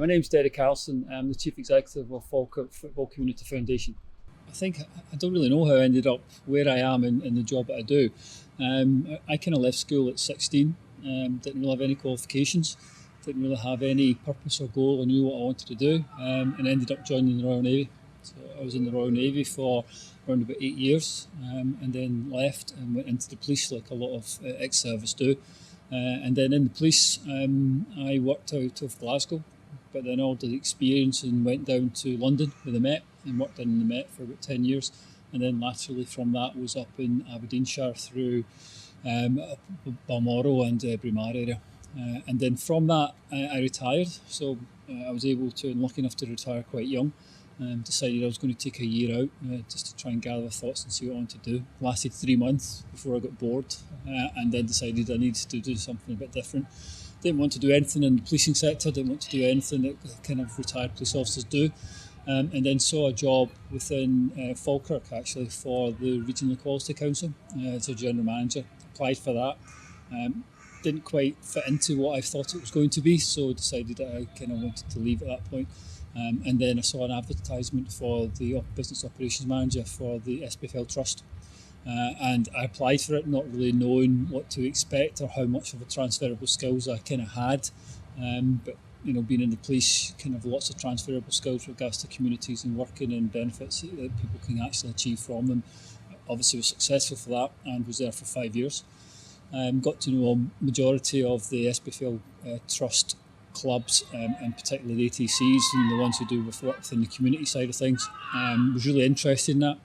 My name's Derek Allison. I'm the Chief Executive of Falkirk Football Community Foundation. I think I don't really know how I ended up where I am in the job that I do. I kind of left school at 16, didn't really have any qualifications, didn't really have any purpose or goal. I knew what I wanted to do, and ended up joining the Royal Navy. So I was in the Royal Navy for around about 8 years, and then left and went into the police like a lot of ex-service do. And then in the police, I worked out of Glasgow, but then all the experience and went down to London with the Met and worked in the Met for about 10 years. And then laterally from that was up in Aberdeenshire through Balmoral and Braemar area. And then from that, I retired. So I was able to, and lucky enough to retire quite young. Decided I was going to take a year out just to try and gather thoughts and see what I wanted to do. Lasted 3 months before I got bored, and then decided I needed to do something a bit different. Didn't want to do anything in the policing sector, didn't want to do anything that kind of retired police officers do, and then saw a job within Falkirk actually for the Regional Equality Council as a general manager. Applied for that. Didn't quite fit into what I thought it was going to be, so decided that I kind of wanted to leave at that point. And then I saw an advertisement for the business operations manager for the SPFL Trust, and I applied for it not really knowing what to expect or how much of a transferable skills I kind of had, but you know, being in the police, kind of lots of transferable skills with regards to communities and working and benefits that people can actually achieve from them. Obviously was successful for that and was there for 5 years. Got to know a majority of the SPFL Trust clubs, and particularly the ATCs and the ones who do work within the community side of things. Was really interested in that.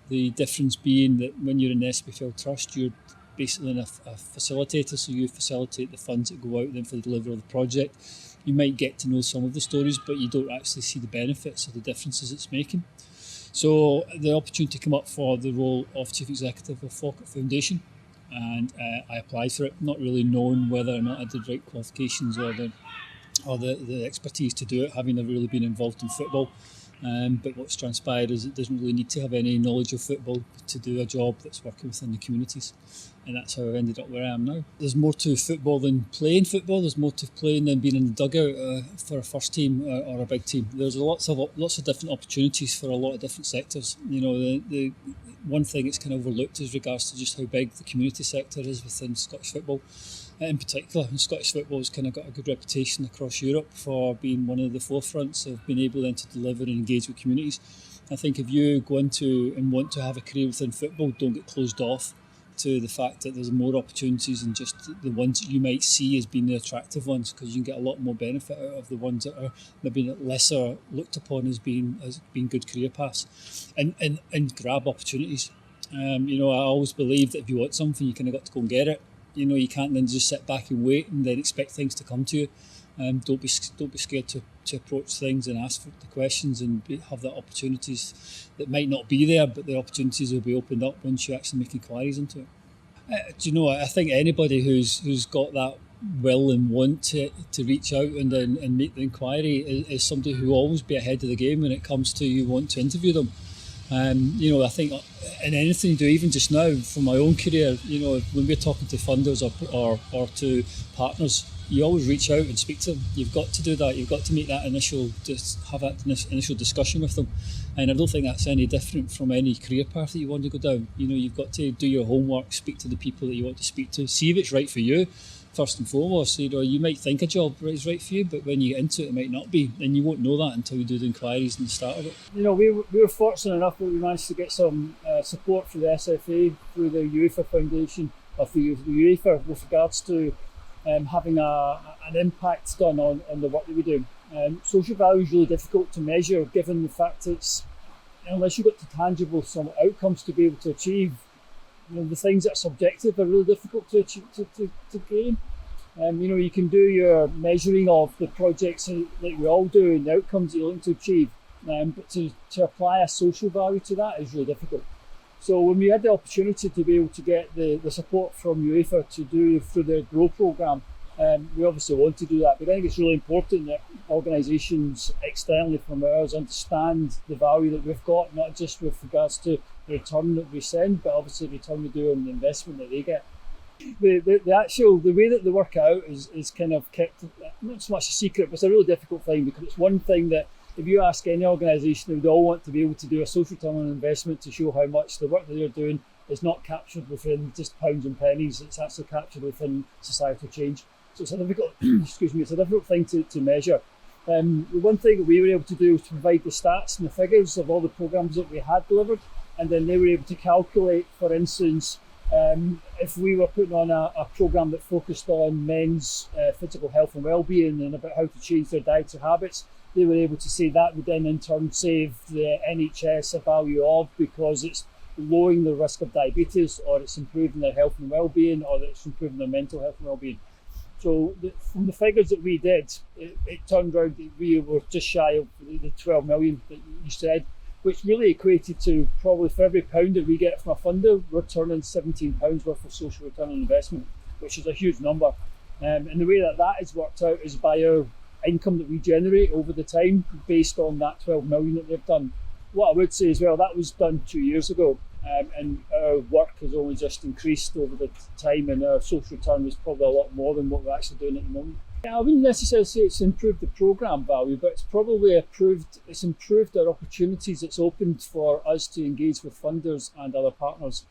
The difference being that when you're in the SPFL Trust, you're basically a facilitator, so you facilitate the funds that go out then for the delivery of the project. You might get to know some of the stories, but you don't actually see the benefits or the differences it's making. So the opportunity came up for the role of Chief Executive of Falkirk Foundation, and I applied for it, not really knowing whether or not I had the right qualifications or the expertise to do it, having never really been involved in football. But what's transpired is it doesn't really need to have any knowledge of football to do a job that's working within the communities. And that's how I've ended up where I am now. There's more to football than playing football. There's more to playing than being in the dugout for a first team or a big team. There's lots of different opportunities for a lot of different sectors. You know, the one thing that's kind of overlooked is regards to just how big the community sector is within Scottish football. In particular, Scottish football has kind of got a good reputation across Europe for being one of the forefronts of being able then to deliver and engage with communities. I think if you go into and want to have a career within football, don't get closed off to the fact that there's more opportunities than just the ones that you might see as being the attractive ones, because you can get a lot more benefit out of the ones that are maybe lesser looked upon as being good career paths, and grab opportunities. You know, I always believe that if you want something, you kind of got to go and get it. You know, you can't then just sit back and wait and then expect things to come to you. Don't be scared to approach things and ask for the questions and have the opportunities that might not be there, but the opportunities will be opened up once you actually make inquiries into it. Do you know, I think anybody who's got that will and want to reach out and make the inquiry is somebody who will always be ahead of the game when it comes to you want to interview them. You know, I think in anything you do, even just now, from my own career, you know, when we're talking to funders or to partners, you always reach out and speak to them. You've got to do that. You've got to make that initial discussion with them. And I don't think that's any different from any career path that you want to go down. You know, you've got to do your homework, speak to the people that you want to speak to, see if it's right for you. First and foremost, you know, you might think a job is right for you, but when you get into it, it might not be, and you won't know that until you do the inquiries and the start of it. You know, we were fortunate enough that we managed to get some support for the SFA through the UEFA Foundation, or through the UEFA, with regards to having an impact done on the work that we do. Social value is really difficult to measure, given the fact it's, unless you've got the tangible some outcomes to be able to achieve. You know, the things that are subjective are really difficult to achieve, to gain. You know, you can do your measuring of the projects like we all do and the outcomes that you're looking to achieve, but to apply a social value to that is really difficult. So when we had the opportunity to be able to get the support from UEFA to do through their GROW programme, we obviously want to do that, but I think it's really important that organisations externally from ours understand the value that we've got, not just with regards to the return that we send, but obviously the return we do on the investment that they get. The way that they work out is kind of kept not so much a secret, but it's a really difficult thing, because it's one thing that if you ask any organisation, they would all want to be able to do a social return on investment to show how much the work that they're doing is not captured within just pounds and pennies. It's actually captured within societal change. So it's a difficult, it's a difficult thing to measure. The one thing that we were able to do was to provide the stats and the figures of all the programmes that we had delivered, and then they were able to calculate, for instance, if we were putting on a programme that focused on men's physical health and well-being and about how to change their diets or habits, they were able to say that would then in turn save the NHS a value of, because it's lowering the risk of diabetes, or it's improving their health and well-being, or it's improving their mental health and well-being. So from the figures that we did, it turned out that we were just shy of the 12 million that you said, which really equated to probably for every pound that we get from a funder, we're turning £17 worth of social return on investment, which is a huge number. And the way that is worked out is by our income that we generate over the time based on that 12 million that they've done. What I would say as well, that was done 2 years ago, and our work has only just increased over the time, and our social return is probably a lot more than what we're actually doing at the moment. Yeah, I wouldn't necessarily say it's improved the programme value, but it's probably improved our opportunities. It's opened for us to engage with funders and other partners,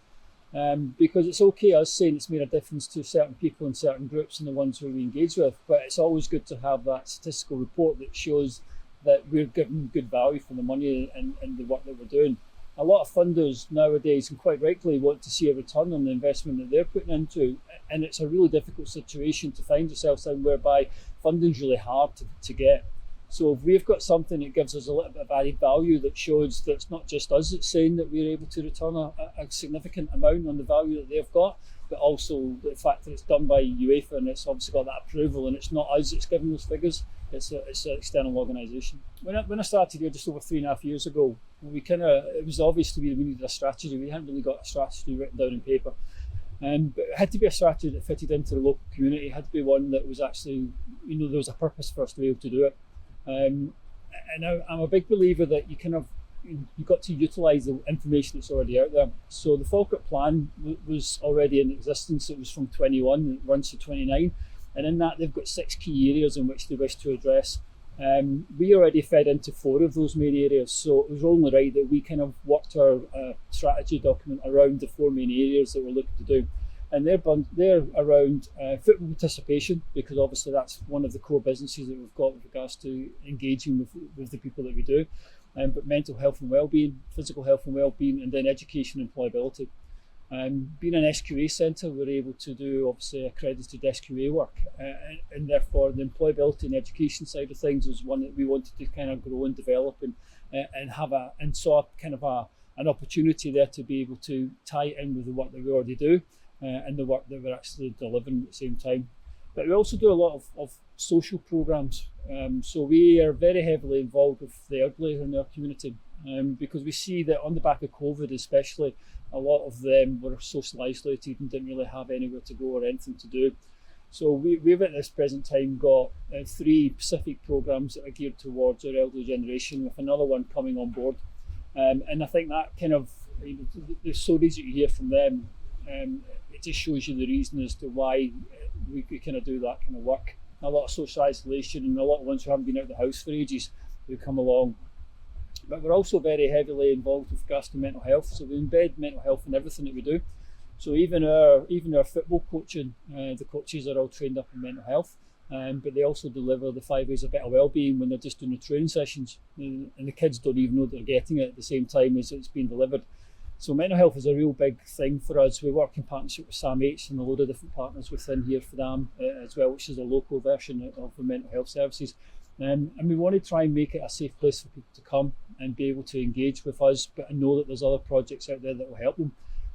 because it's okay us saying it's made a difference to certain people and certain groups and the ones who we engage with, but it's always good to have that statistical report that shows that we're giving good value for the money and the work that we're doing. A lot of funders nowadays, and quite rightly, want to see a return on the investment that they're putting into, and it's a really difficult situation to find yourself in, whereby funding's really hard to get. So if we've got something that gives us a little bit of added value that shows that it's not just us that's saying that we're able to return a significant amount on the value that they've got, but also the fact that it's done by UEFA and it's obviously got that approval, and it's not us that's giving those figures, it's an external organisation. When I started here just over 3.5 years ago, it was obvious to me that we needed a strategy. We hadn't really got a strategy written down in paper. But it had to be a strategy that fitted into the local community. It had to be one that was actually, there was a purpose for us to be able to do it. And I'm a big believer that you've got to utilise the information that's already out there. So the Falkirk plan was already in existence. It was from 21 and it runs to 29. And in that, they've got 6 key areas in which they wish to address. We already fed into 4 of those main areas, so it was only right that we kind of worked our strategy document around the 4 main areas that we're looking to do. And they're around football participation, because obviously that's one of the core businesses that we've got with regards to engaging with the people that we do. But mental health and well-being, physical health and well-being, and then education and employability. Being an SQA centre, we're able to do obviously accredited SQA work, and therefore the employability and education side of things was one that we wanted to kind of grow and develop and saw kind of an opportunity there to be able to tie it in with the work that we already do and the work that we're actually delivering at the same time. But we also do a lot of social programmes, so we are very heavily involved with the elderly in our community, because we see that on the back of COVID especially, a lot of them were socially isolated and didn't really have anywhere to go or anything to do. So we've at this present time got 3 specific programmes that are geared towards our elderly generation, with another one coming on board. And I think that kind of, the stories that you hear from them, it just shows you the reason as to why we kind of do that kind of work. A lot of social isolation and a lot of ones who haven't been out of the house for ages who come along. But we're also very heavily involved with regards to mental health, so we embed mental health in everything that we do. So even our football coaching, the coaches are all trained up in mental health, but they also deliver the 5 ways of better wellbeing when they're just doing the training sessions, and the kids don't even know they're getting it at the same time as it's being delivered. So mental health is a real big thing for us. We work in partnership with SAMH and a load of different partners within here for them as well, which is a local version of the mental health services. And we want to try and make it a safe place for people to come and be able to engage with us, but know that there's other projects out there that will help them.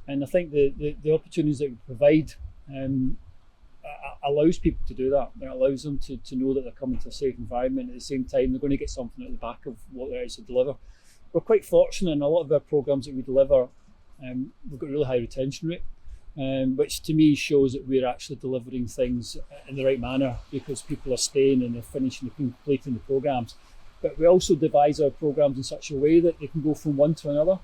And I think the opportunities that we provide allows people to do that. It allows them to know that they're coming to a safe environment. At the same time, they're going to get something at the back of what they're actually deliver. We're quite fortunate in a lot of our programmes that we deliver. We've got a really high retention rate, which to me shows that we're actually delivering things in the right manner, because people are staying and they're finishing and completing the programmes. But we also devise our programmes in such a way that they can go from one to another.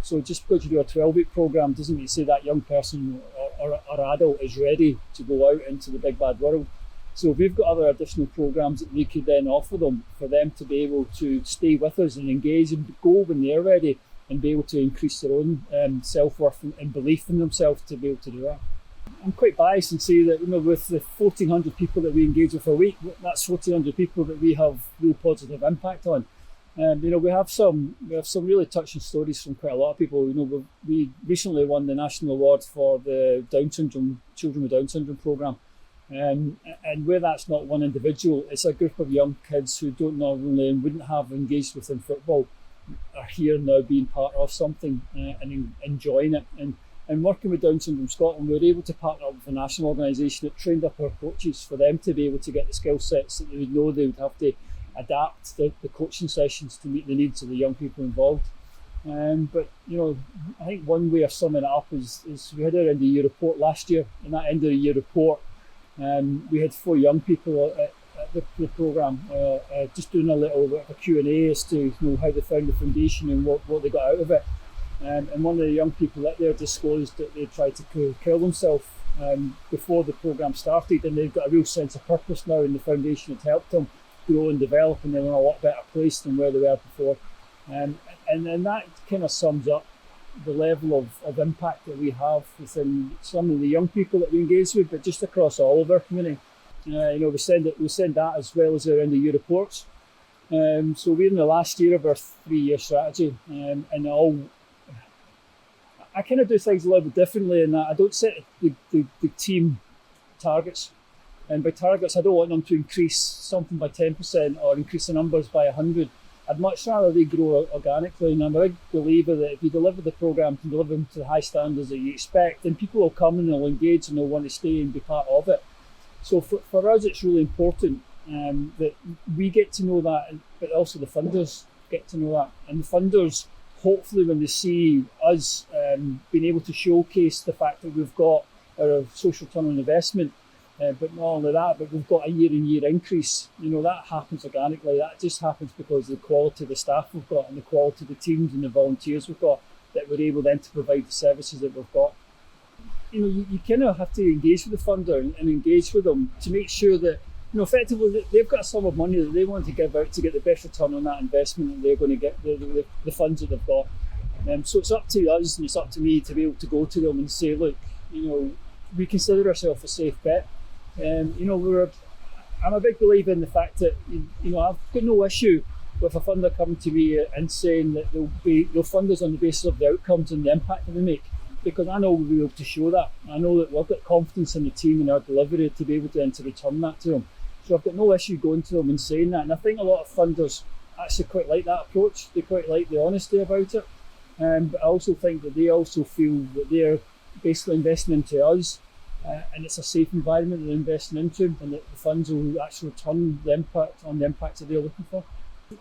So just because you do a 12-week programme doesn't mean to say that young person or adult is ready to go out into the big bad world. So we've got other additional programs that we could then offer them for them to be able to stay with us and engage and go when they're ready and be able to increase their own self-worth and belief in themselves to be able to do that. I'm quite biased and say that, with the 1,400 people that we engage with a week, that's 1,400 people that we have real positive impact on. We have some really touching stories from quite a lot of people. We recently won the national award for the Children with Down Syndrome programme. And where that's not one individual, it's a group of young kids who don't normally and wouldn't have engaged within football are here now being part of something and enjoying it. And working with Down Syndrome Scotland, we were able to partner up with a national organisation that trained up our coaches for them to be able to get the skill sets that they would know they would have to adapt the coaching sessions to meet the needs of the young people involved. But I think one way of summing it up is we had our end of year report last year. In that end of the year report, we had 4 young people at the programme just doing a little bit of a Q&A as to how they found the foundation and what they got out of it. And one of the young people out there disclosed that they tried to kill themselves before the programme started, and they've got a real sense of purpose now, and the foundation has helped them grow and develop, and they're in a lot better place than where they were before. And that kind of sums up the level of impact that we have within some of the young people that we engage with, but just across all of our community. We send that as well as our end of year reports. So we're in the last year of our 3-year strategy, and I kind of do things a little bit differently in that I don't set the team targets. And by targets, I don't want them to increase something by 10% or increase the numbers by 100. I'd much rather they grow organically. And I'm a big believer that if you deliver the programme and deliver them to the high standards that you expect, then people will come and they'll engage and they'll want to stay and be part of it. So for us, it's really important that we get to know that, but also the funders get to know that. And the funders, hopefully when they see us being able to showcase the fact that we've got our social return on investment, but not only that, but we've got a year-on-year increase, that happens organically. That just happens because of the quality of the staff we've got and the quality of the teams and the volunteers we've got, that we're able then to provide the services that we've got. You kind of have to engage with the funder and engage with them to make sure that, effectively they've got a sum of money that they want to give out to get the best return on that investment, and they're going to get the funds that they've got. So it's up to us and it's up to me to be able to go to them and say, look, we consider ourselves a safe bet. I'm a big believer in the fact that, I've got no issue with a funder coming to me and saying that they'll fund us on the basis of the outcomes and the impact that we make, because I know we'll be able to show that. I know that we've got confidence in the team and our delivery to be able to then to return that to them. So I've got no issue going to them and saying that. And I think a lot of funders actually quite like that approach. They quite like the honesty about it. But I also think that they also feel that they're basically investing into us, and it's a safe environment they're investing into, and that the funds will actually return the impact that they're looking for.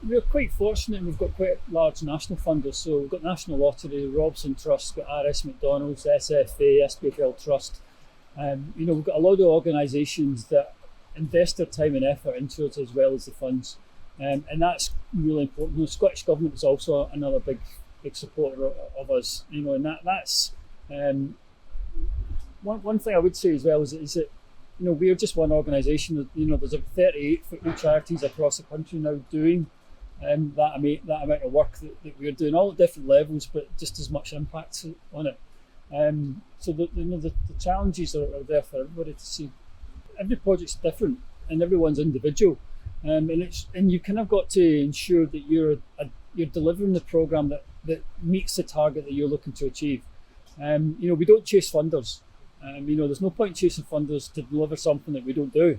We're quite fortunate, and we've got quite large national funders. So we've got National Lottery, Robson Trust, we've got RS McDonald's, SFA, SPFL Trust. We've got a lot of organisations that invest their time and effort into it as well as the funds, and that's really important. The Scottish Government is also another big supporter of us, and that's one thing I would say as well is that we're just one organisation. There's 38 football charities across the country now doing that amount of work that we're doing, all at different levels, but just as much impact on it. So the challenges are there for everybody to see. Every project's different and everyone's individual, and you kind of got to ensure that you're delivering the programme that meets the target that you're looking to achieve. We don't chase funders. There's no point chasing funders to deliver something that we don't do.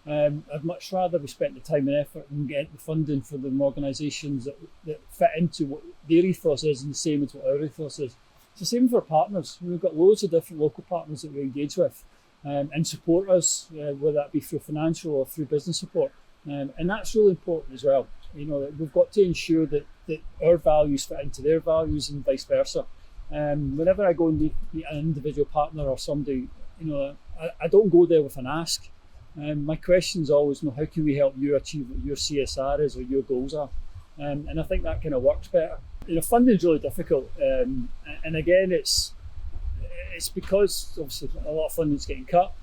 I'd much rather we spent the time and effort and get the funding for the organisations that fit into what their ethos is, and the same as what our ethos is. It's the same for our partners. We've got loads of different local partners that we engage with and support us, whether that be through financial or through business support. And that's really important as well. We've got to ensure that our values fit into their values and vice versa. Whenever I go and meet an individual partner or somebody, I don't go there with an ask. My question is always, how can we help you achieve what your CSR is or your goals are? And I think that kind of works better. Funding is really difficult, and again, it's it's because obviously a lot of funding is getting cut.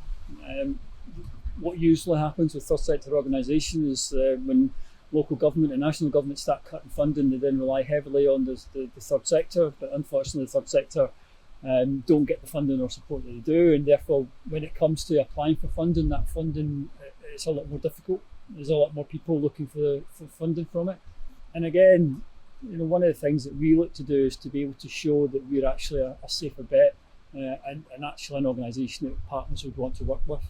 What usually happens with third sector organisations is when local government and national government start cutting funding, they then rely heavily on the third sector, but unfortunately the third sector don't get the funding or support that they do, and therefore when it comes to applying for funding, that funding it's a lot more difficult. There's a lot more people looking for funding from it. And again, one of the things that we look to do is to be able to show that we're actually a safer bet and actually an organisation that partners would want to work with.